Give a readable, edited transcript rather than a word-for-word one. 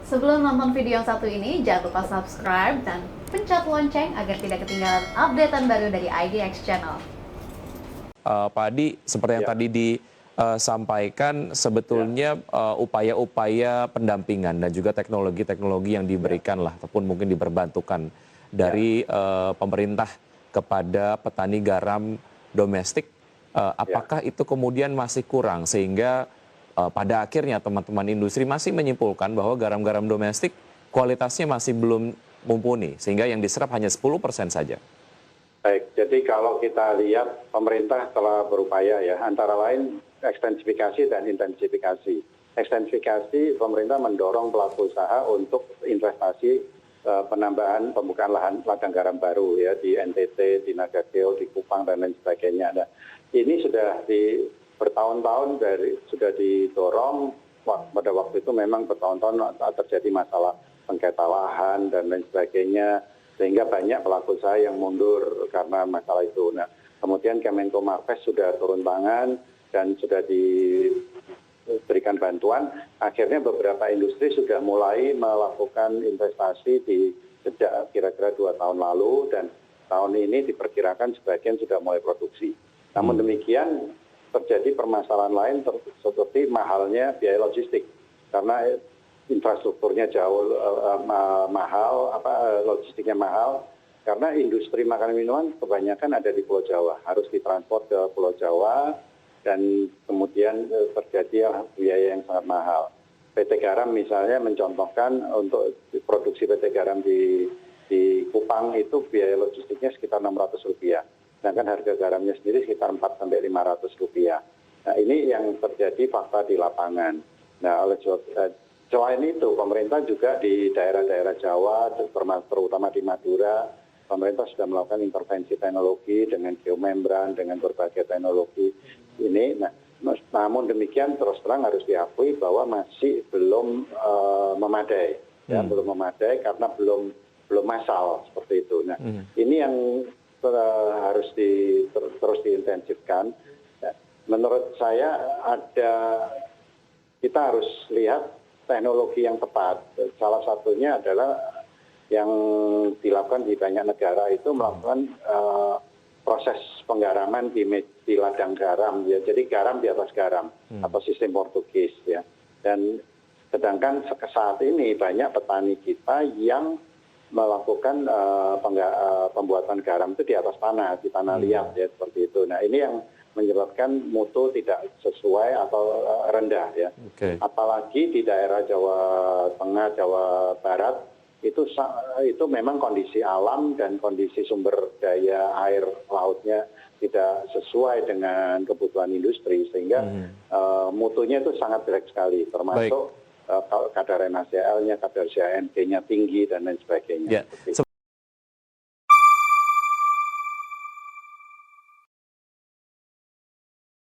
Sebelum nonton video yang satu ini, jangan lupa subscribe dan pencet lonceng agar tidak ketinggalan updatean baru dari IDX Channel. Pak Adi, seperti yang tadi disampaikan, sebetulnya upaya-upaya pendampingan dan juga teknologi-teknologi yang diberikan lah, ataupun mungkin diperbantukan dari pemerintah kepada petani garam domestik, apakah itu kemudian masih kurang sehingga pada akhirnya teman-teman industri masih menyimpulkan bahwa garam-garam domestik kualitasnya masih belum mumpuni, sehingga yang diserap hanya 10% saja. Baik, jadi kalau kita lihat pemerintah telah berupaya ya, antara lain ekstensifikasi dan intensifikasi. Ekstensifikasi, pemerintah mendorong pelaku usaha untuk investasi penambahan pembukaan ladang garam baru ya di NTT, di Nagakeo, di Kupang dan lain sebagainya. Nah, ini sudah bertahun-tahun sudah didorong. Pada waktu itu memang bertahun-tahun terjadi masalah sengketa lahan dan lain sebagainya, sehingga banyak pelaku usaha yang mundur karena masalah itu. Nah, kemudian Kemenko Marves sudah turun tangan dan sudah diberikan bantuan. Akhirnya beberapa industri sudah mulai melakukan investasi sejak kira-kira 2 tahun lalu, dan tahun ini diperkirakan sebagian sudah mulai produksi. Namun demikian terjadi permasalahan lain seperti mahalnya biaya logistik, karena infrastrukturnya jauh mahal, logistiknya mahal, karena industri makanan minuman kebanyakan ada di Pulau Jawa, harus ditransport ke Pulau Jawa, dan kemudian terjadi biaya yang sangat mahal. PT Garam misalnya mencontohkan, untuk produksi PT Garam di Kupang itu biaya logistiknya sekitar Rp600, sedangkan harga garamnya sendiri sekitar Rp400-Rp500. Nah, ini yang terjadi fakta di lapangan. Nah, selain itu, pemerintah juga di daerah-daerah Jawa, terutama di Madura, pemerintah sudah melakukan intervensi teknologi dengan geomembran, dengan berbagai teknologi ini. Nah, namun demikian terus terang harus diakui bahwa masih belum memadai, ya, belum memadai karena belum massal seperti itu. Nah, ini yang harus terus diintensifkan. Menurut saya kita harus lihat teknologi yang tepat. Salah satunya adalah yang dilakukan di banyak negara itu melakukan proses penggaraman di ladang garam, ya. Jadi garam di atas garam atau sistem Portugis, ya. Dan sedangkan saat ini banyak petani kita yang melakukan pembuatan garam itu di atas tanah, di tanah liat, ya, seperti itu. Nah, ini yang menyebabkan mutu tidak sesuai atau rendah, ya. Apalagi di daerah Jawa Tengah, Jawa Barat itu memang kondisi alam dan kondisi sumber daya air lautnya tidak sesuai dengan kebutuhan industri, sehingga mutunya itu sangat jelek sekali, termasuk kadar NaCl-nya, kadar CANG-nya tinggi dan lain sebagainya.